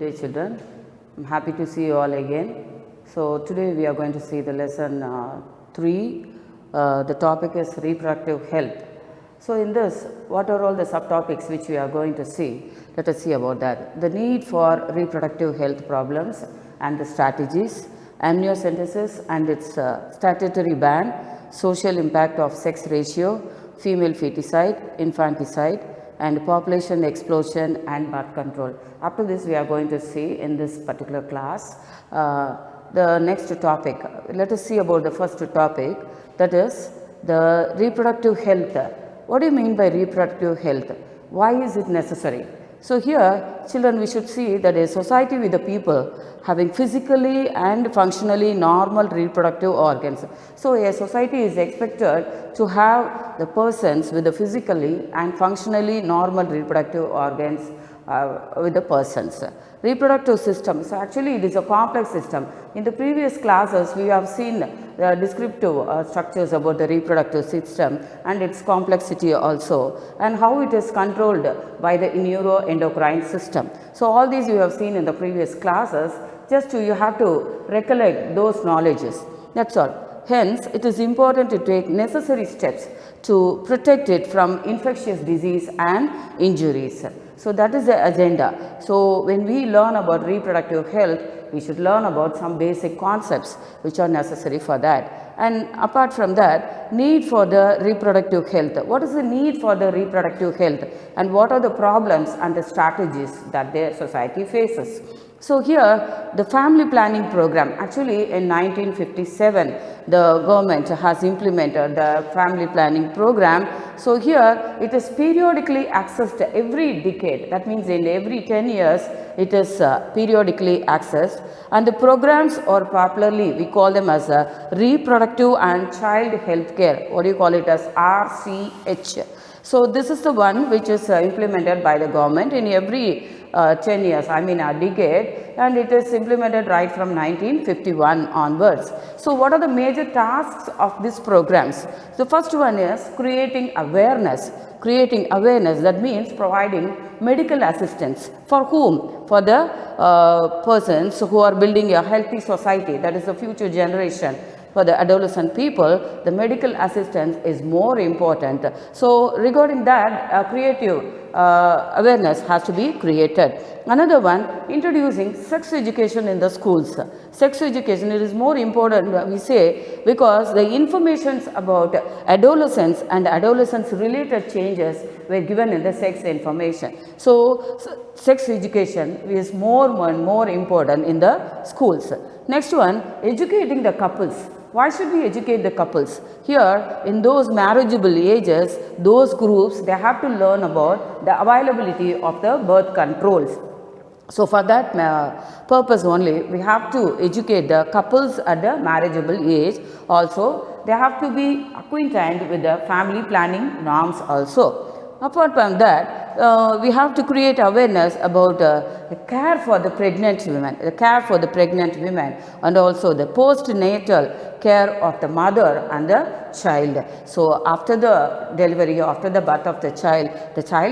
Good day children, I am happy to see you all again. So today we are going to see the lesson 3, the topic is reproductive health. So in this, what are all the subtopics which we are going to see? Let us see about that. The need for reproductive health problems and the strategies, amniocentesis and its statutory ban, social impact of sex ratio, female feticide, infanticide, and population explosion and birth control. Up to this we are going to see in this particular class. The next topic, let us see about the first topic, that is the reproductive health. What do you mean by reproductive health? Why is it necessary? So here children, we should see that a society with the people having physically and functionally normal reproductive organs. So a society is expected to have the persons with the physically and functionally normal reproductive organs with the persons. Reproductive system, so actually it is a complex system. In the previous classes we have seen the descriptive structures about the reproductive system and its complexity also, and how it is controlled by the neuroendocrine system. So all these you have seen in the previous classes, just you have to recollect those knowledges, that's all. Hence, it is important to take necessary steps to protect it from infectious disease and injuries. So that is the agenda. So when we learn about reproductive health, we should learn about some basic concepts which are necessary for that. And apart from that, need for the reproductive health. What is the need for the reproductive health and what are the problems and the strategies that their society faces? So here the family planning program, actually in 1957 the government has implemented the family planning program. So here it is periodically accessed every decade, that means in every 10 years it is periodically accessed, and the programs are popularly, we call them as reproductive and child health care, what do you call it as RCH. So this is the one which is implemented by the government in every 10 years, I mean a decade, and it is implemented right from 1951 onwards. So what are the major tasks of these programs? The first one is creating awareness. Creating awareness, that means providing medical assistance. For whom? For the persons who are building a healthy society, that is the future generation. For the adolescent people, the medical assistance is more important. So regarding that, creative awareness has to be created. Another one, introducing sex education in the schools. Sex education, it is more important, we say, because the informations about adolescence and adolescence related changes were given in the sex information. So sex education is more and more important in the schools. Next one, educating the couples. Why should we educate the couples? Here, in those marriageable ages, those groups, they have to learn about the availability of the birth controls. So for that purpose only, we have to educate the couples at the marriageable age. Also, they have to be acquainted with the family planning norms also. Apart from that, we have to create awareness about the care for the pregnant women, and also the postnatal care of the mother and the child. So after the delivery, after the birth of the child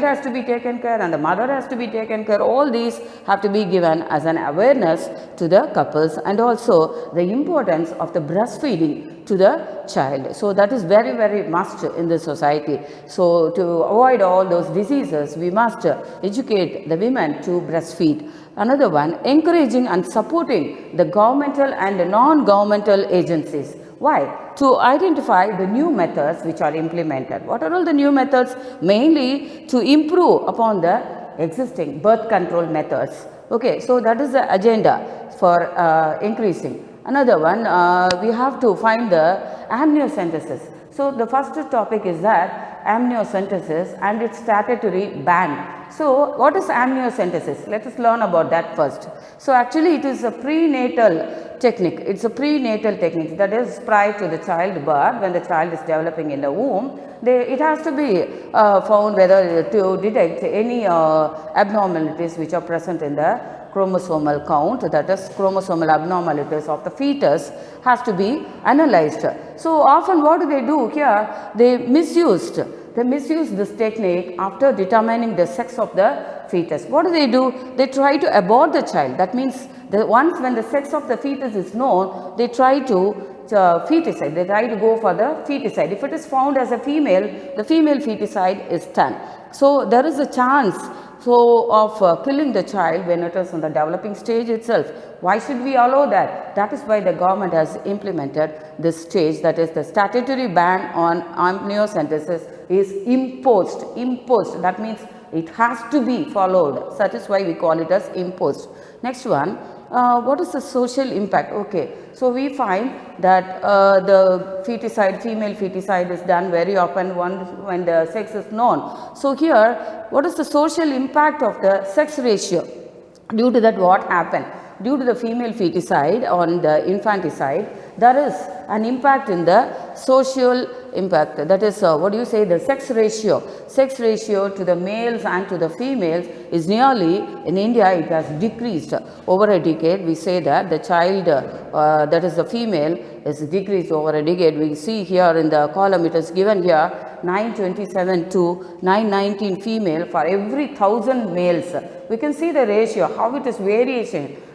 has to be taken care and the mother has to be taken care. All these have to be given as an awareness to the couples, and also the importance of the breastfeeding to the child. So that is very, very must in the society. So to avoid all those diseases, we must educate the women to breastfeed. Another one, encouraging and supporting the governmental and non-governmental agencies. Why? To identify the new methods which are implemented. What are all the new methods? Mainly to improve upon the existing birth control methods. Okay, so that is the agenda for increasing. Another one, we have to find the amniocentesis. So the first topic is that amniocentesis and its statutory ban. So what is amniocentesis? Let us learn about that first. So actually it is a prenatal technique. It's a prenatal technique, that is prior to the childbirth, when the child is developing in the womb. It has to be found whether to detect any abnormalities which are present in the chromosomal count, that is chromosomal abnormalities of the fetus has to be analyzed. So often what do here? They they misuse this technique after determining the sex of the fetus. What do? They try to abort the child. That means once when the sex of the fetus is known, they try to feticide. They try to go for the feticide. If it is found as a female, the female feticide is done. So there is a chance of killing the child when it is in the developing stage itself. Why should we allow that? That is why the government has implemented this stage, that is the statutory ban on amniocentesis is imposed. That means it has to be followed. That is why we call it as imposed. Next one, what is the social impact? Okay, so we find that the feticide, female feticide is done very often when the sex is known. So here, what is the social impact of the sex ratio? Due to that, what happened? Due to the female feticide on the infanticide, there is an impact in the social impact. That is, the sex ratio. Sex ratio to the males and to the females is nearly, in India, it has decreased over a decade. We say that the child, that is the female, is decreased over a decade. We see here in the column, it is given here, 927 to 919 female for every 1000 males. We can see the ratio, how it is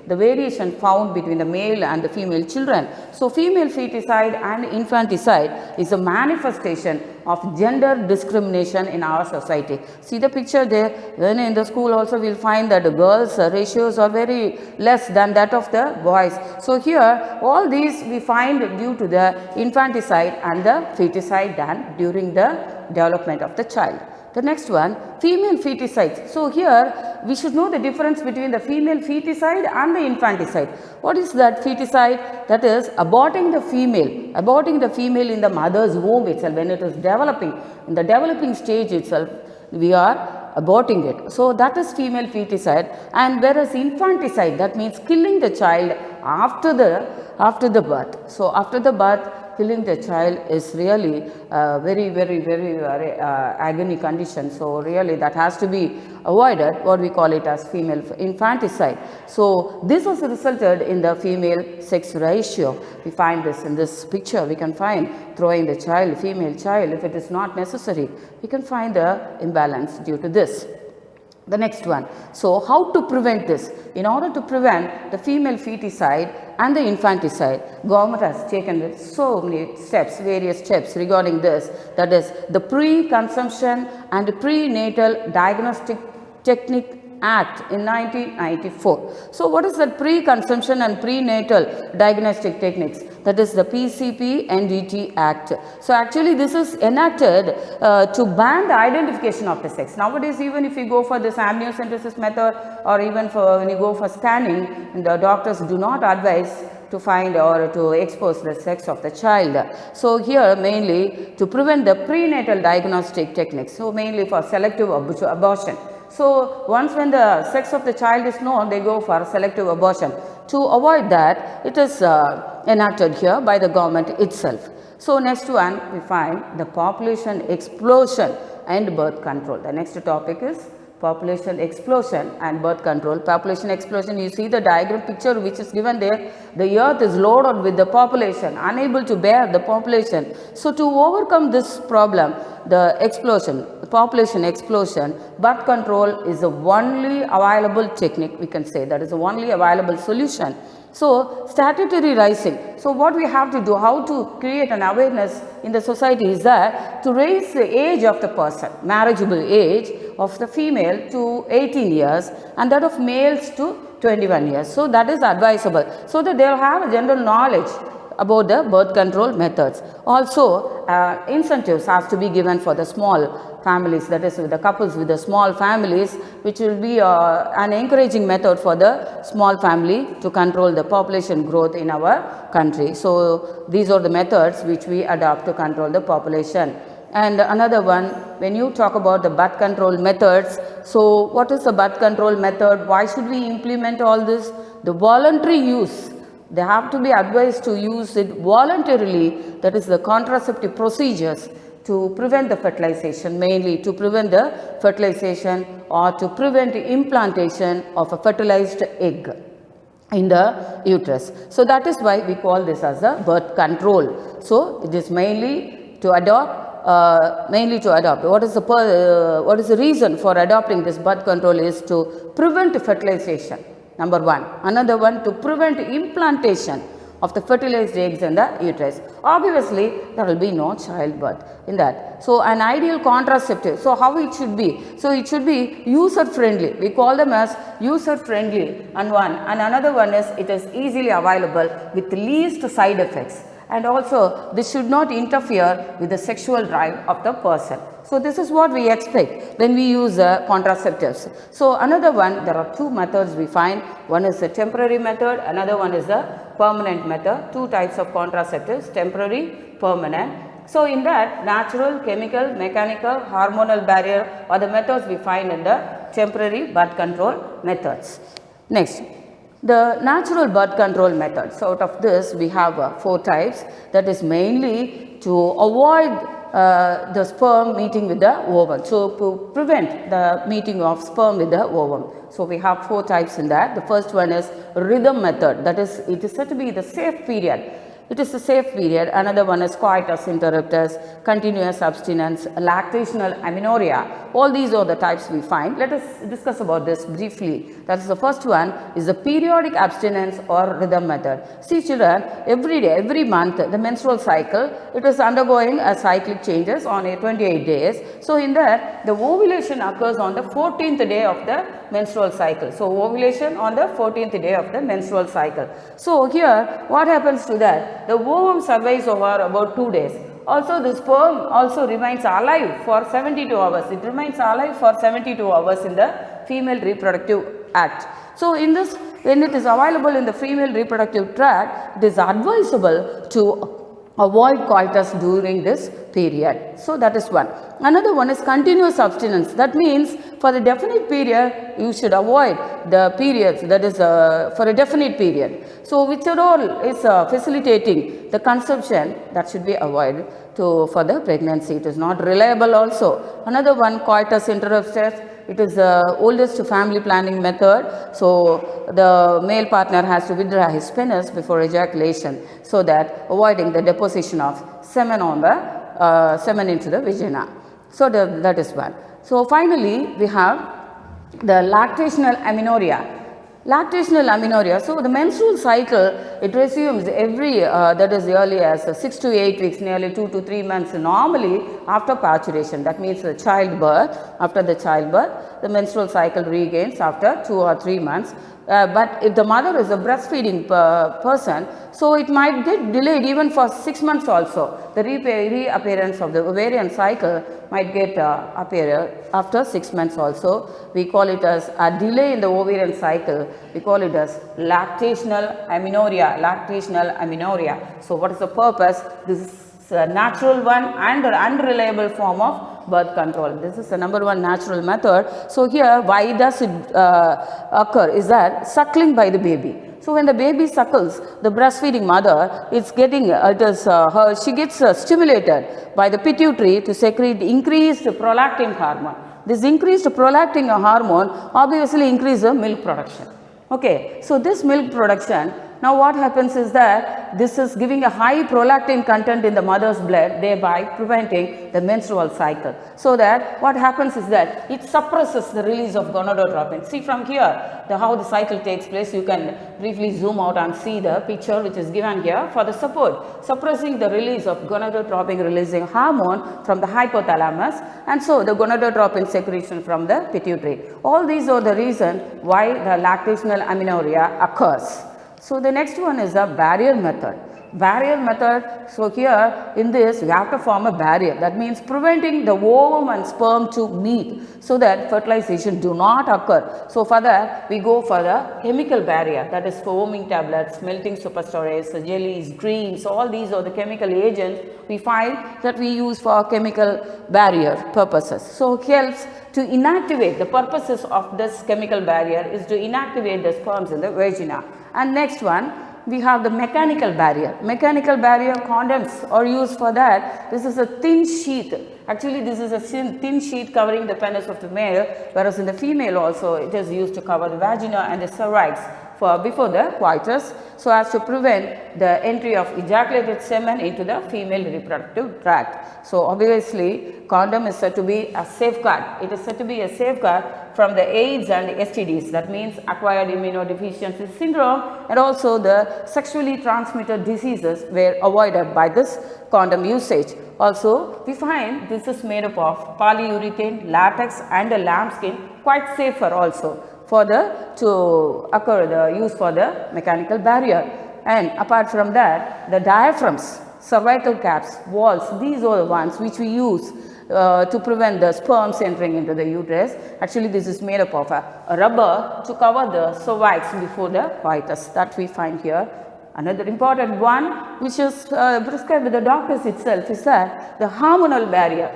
the variation found between the male and the female children. So female feticide and infanticide is a manifestation of gender discrimination in our society. See the picture there. When in the school also we will find that the girls' ratios are very less than that of the boys. So here all these we find due to the infanticide and the feticide done during the development of the child. The next one, female feticide. So here we should know the difference between the female feticide and the infanticide. What is that feticide? That is aborting the female in the mother's womb itself. When it is developing, in the developing stage itself, we are aborting it. So that is female feticide. And whereas infanticide, that means killing the child after the birth. So after the birth, killing the child is really very agony condition. So really that has to be avoided, what we call it as female infanticide. So this has resulted in the female sex ratio. We find this in this picture. We can find throwing the child, female child, if it is not necessary. We can find the imbalance due to this. The next one. So how to prevent this? In order to prevent the female feticide and the infanticide, government has taken so many steps, various steps regarding this. That is the Pre-Conception and Prenatal Diagnostic Technique Act in 1994. So what is that Pre-Conception and Prenatal Diagnostic Techniques? That is the PCP-NDT Act. So actually this is enacted to ban the identification of the sex. Nowadays even if you go for this amniocentesis method or even for when you go for scanning, the doctors do not advise to find or to expose the sex of the child. So here mainly to prevent the prenatal diagnostic techniques. So mainly for selective abortion. So once when the sex of the child is known, they go for selective abortion. To avoid that, it is enacted here by the government itself. So next one, we find the population explosion and birth control. The next topic is population explosion and birth control. Population explosion, you see the diagram picture which is given there. The earth is loaded with the population, unable to bear the population. So to overcome this problem, the population explosion, birth control is the only available technique, we can say. That is the only available solution. So statutory rising. So what we have to do, how to create an awareness in the society is that to raise the age of the person, marriageable age of the female to 18 years and that of males to 21 years. So that is advisable, so that they will have a general knowledge about the birth control methods. Also incentives have to be given for the small families, that is with the couples with the small families, which will be an encouraging method for the small family to control the population growth in our country. So these are the methods which we adopt to control the population. And another one, when you talk about the birth control methods, so what is the birth control method? Why should we implement all this? The voluntary use. They have to be advised to use it voluntarily, that is the contraceptive procedures, to prevent the fertilization, mainly to prevent the fertilization or to prevent the implantation of a fertilized egg in the uterus. So that is why we call this as a birth control. So it is mainly to adopt mainly to adopt. What is the reason for adopting this birth control is to prevent fertilization, number one. Another one, to prevent implantation of the fertilized eggs in the uterus. Obviously, there will be no childbirth in that. So, an ideal contraceptive. So, how it should be? So, it should be user friendly. We call them as user friendly and another one is it is easily available with least side effects. And also, this should not interfere with the sexual drive of the person. So, this is what we expect when we use contraceptives. So, another one, there are two methods we find. One is a temporary method, another one is a permanent method. Two types of contraceptives, temporary, permanent. So, in that, natural, chemical, mechanical, hormonal barrier are the methods we find in the temporary birth control methods. Next, the natural birth control methods. So, out of this we have 4 types, that is mainly to avoid the sperm meeting with the ovum. So, to prevent the meeting of sperm with the ovum. So, we have 4 types in that. The first one is rhythm method, that is it is said to be the safe period. It is a safe period. Another one is coitus interruptus, continuous abstinence, lactational amenorrhea. All these are the types we find. Let us discuss about this briefly. That is, the first one is the periodic abstinence or rhythm method. See children, every day, every month, the menstrual cycle, it is undergoing a cyclic changes on a 28 days. So, in that, the ovulation occurs on the 14th day of the menstrual cycle. So, ovulation on the 14th day of the menstrual cycle. So, here what happens to that? The ovum survives over about 2 days. Also, the sperm also remains alive for 72 hours. It remains alive for 72 hours in the female reproductive act. So, in this, when it is available in the female reproductive tract, it is advisable to avoid coitus during this period. So, that is one. Another one is continuous abstinence. That means for the definite period you should avoid the periods, that is for a definite period. So, which are all is facilitating the conception, that should be avoided for the pregnancy. It is not reliable also. Another one, coitus interruptus. It is the oldest family planning method. So, the male partner has to withdraw his penis before ejaculation, so that avoiding the deposition of semen on the semen into the vagina. So, that is one. So, finally, we have the lactational amenorrhea. Lactational amenorrhea. So, the menstrual cycle, it resumes every that is early as 6 to 8 weeks, nearly 2 to 3 months normally after parturition. That means the childbirth. After the childbirth, the menstrual cycle regains after 2 or 3 months. But if the mother is a breastfeeding person, so it might get delayed even for 6 months also. The reappearance of the ovarian cycle might get appear after 6 months also. We call it as a delay in the ovarian cycle. We call it as lactational amenorrhea. Lactational amenorrhea. So, what is the purpose? This is a natural one and an unreliable form of birth control. This is the number one natural method. So, here why does it occur is that suckling by the baby. So, when the baby suckles, the breastfeeding mother is getting she gets stimulated by the pituitary to secrete increased prolactin hormone. This increased prolactin hormone obviously increases the milk production. Okay, so this milk production, now what happens is that this is giving a high prolactin content in the mother's blood, thereby preventing the menstrual cycle. So that what happens is that it suppresses the release of gonadotropin. See from here how the cycle takes place. You can briefly zoom out and see the picture which is given here for the support, suppressing the release of gonadotropin releasing hormone from the hypothalamus, and so the gonadotropin secretion from the pituitary. All these are the reason why the lactational amenorrhea occurs. So, the next one is the barrier method. Barrier method, so here in this we have to form a barrier, that means preventing the ovum and sperm to meet so that fertilization do not occur. So, for that we go for the chemical barrier, that is foaming tablets, melting superstorage, jellies, creams, all these are the chemical agents we find that we use for chemical barrier purposes. So, it helps to inactivate, the purposes of this chemical barrier is to inactivate the sperms in the vagina. And next one, we have the mechanical barrier. Mechanical barrier condoms are used for that. This is a thin sheath. Actually, this is a thin sheath covering the penis of the male, whereas in the female also it is used to cover the vagina and the cervix before the coitus, so as to prevent the entry of ejaculated semen into the female reproductive tract. So obviously condom is said to be a safeguard. It is said to be a safeguard from the AIDS and STDs, that means acquired immunodeficiency syndrome, and also the sexually transmitted diseases were avoided by this condom usage. Also, we find this is made up of polyurethane, latex and a lambskin, quite safer also for to occur the use for the mechanical barrier. And apart from that, the diaphragms, cervical caps, walls, these are the ones which we use to prevent the sperms entering into the uterus. Actually, this is made up of a rubber to cover the cervix before the coitus, that we find here. Another important one which is prescribed by the doctors itself is that the hormonal barrier.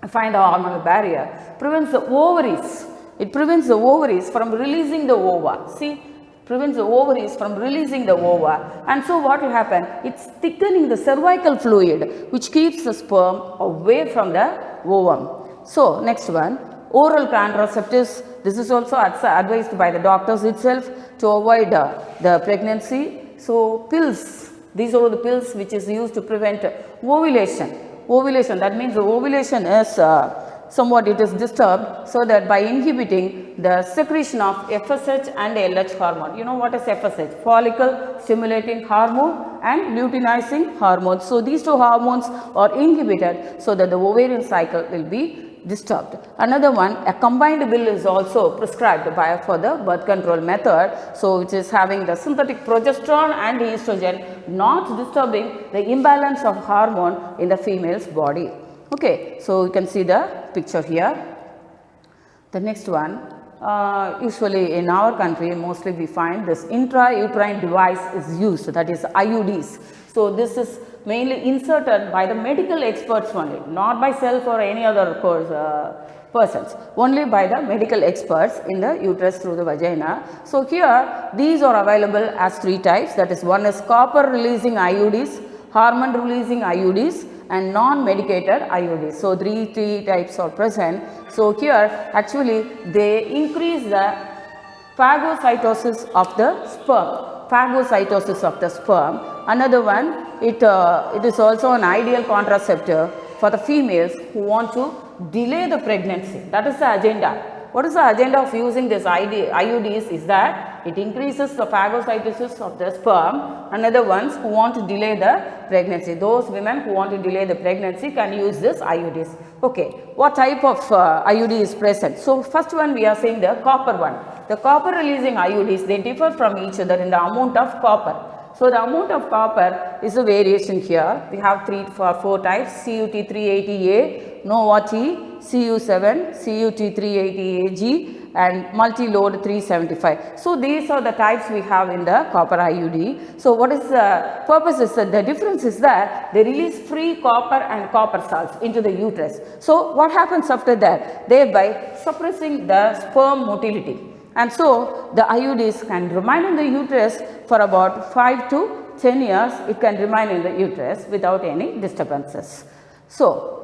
I find the hormonal barrier prevents the ovaries. It prevents the ovaries from releasing the ova. See, prevents the ovaries from releasing the ova, and so what will happen? It's thickening the cervical fluid, which keeps the sperm away from the ovum. So next one, oral contraceptives. This is also advised by the doctors itself to avoid the pregnancy. So pills, these are the pills which is used to prevent ovulation. Ovulation, that means the ovulation is somewhat it is disturbed, so that by inhibiting the secretion of FSH and LH hormone. You know what is FSH? Follicle stimulating hormone and luteinizing hormone. So these two hormones are inhibited so that the ovarian cycle will be disturbed. Another one, a combined pill is also prescribed for the birth control method, so which is having the synthetic progesterone and estrogen, not disturbing the imbalance of hormone in the female's body. Okay, so you can see the picture here. The next one, usually in our country mostly we find this intrauterine device is used, that is IUDs. So this is mainly inserted by the medical experts only, not by self or any other persons, only by the medical experts in the uterus through the vagina. So here these are available as three types, that is one is copper releasing IUDs, hormone releasing IUDs and non-medicated IUDs. So three types are present. So here actually they increase the phagocytosis of the sperm. Phagocytosis of the sperm. Another one, it is also an ideal contraceptive for the females who want to delay the pregnancy. That is the agenda. What is the agenda of using this IUDs is that it increases the phagocytosis of the sperm. Another ones who want to delay the pregnancy. Those women who want to delay the pregnancy can use this IUDs. Okay, what type of IUD is present? So first one we are saying the copper one. The copper releasing IUDs, they differ from each other in the amount of copper. So the amount of copper is a variation here. We have 4 types: CUT 380A, Nova-T, CU7, CUT 380AG and multi-load 375. So these are the types we have in the copper IUD. So what is the purpose is that the difference is that they release free copper and copper salts into the uterus. So what happens after that? Thereby suppressing the sperm motility. And so the IUDs can remain in the uterus for about 5 to 10 years. It can remain in the uterus without any disturbances. So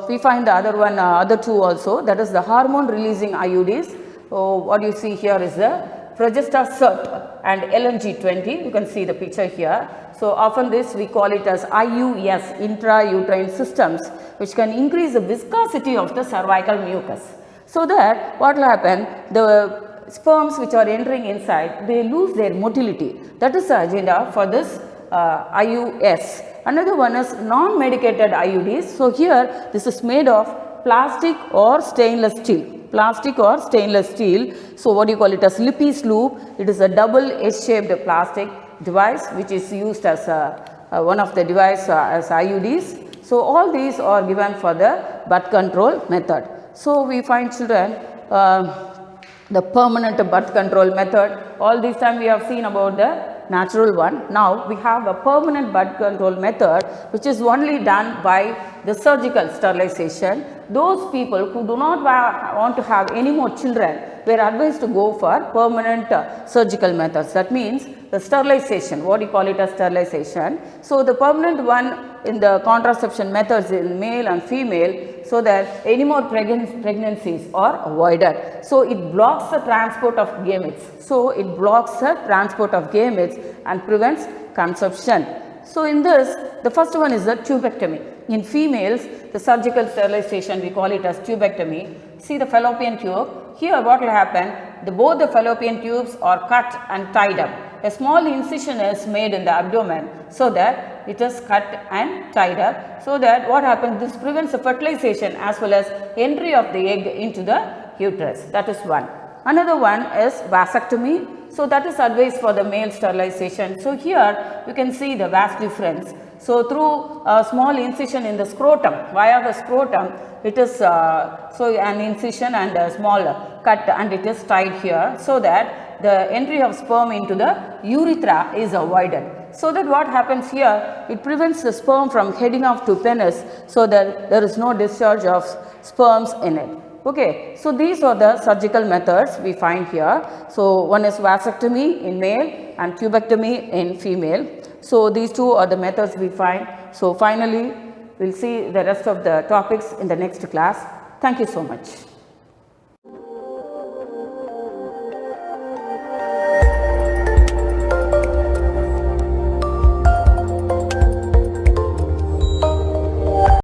we find the other two also, that is the hormone releasing IUDs. What you see here is the Progestasert and LNG20. You can see the picture here. So often this we call it as IUS, intrauterine systems, which can increase the viscosity of the cervical mucus. So that what will happen, the sperms which are entering inside, they lose their motility. That is the agenda for this IUS. Another one is non-medicated IUDs. So here this is made of plastic or stainless steel. Plastic or stainless steel. So what do you call it as Lippes loop? It is a double S-shaped plastic device which is used as one of the device as IUDs. So all these are given for the birth control method. So we find children the permanent birth control method. All this time we have seen about the natural one. Now we have a permanent birth control method which is only done by the surgical sterilization. Those people who do not want to have any more children were advised to go for permanent surgical methods. That means the sterilization, what you call it as sterilization. So, the permanent one in the contraception methods in male and female, so that any more pregnancies are avoided. So, it blocks the transport of gametes. So, it blocks the transport of gametes and prevents conception. So, in this, the first one is the tubectomy. In females, the surgical sterilization, we call it as tubectomy. See the fallopian tube. Here what will happen, both the fallopian tubes are cut and tied up. A small incision is made in the abdomen, so that it is cut and tied up. So that what happens, this prevents the fertilization as well as entry of the egg into the uterus. That is one. Another one is vasectomy. So, that is advised for the male sterilization. So, here you can see the vas deferens. So, through a small incision in the scrotum, via the scrotum, it is so an incision and a small cut, and it is tied here, so that the entry of sperm into the urethra is avoided. So that what happens here, it prevents the sperm from heading off to penis, so that there is no discharge of sperms in it. Okay, so these are the surgical methods we find here. So one is vasectomy in male and tubectomy in female. So these two are the methods we find. So finally, we'll see the rest of the topics in the next class. Thank you so much.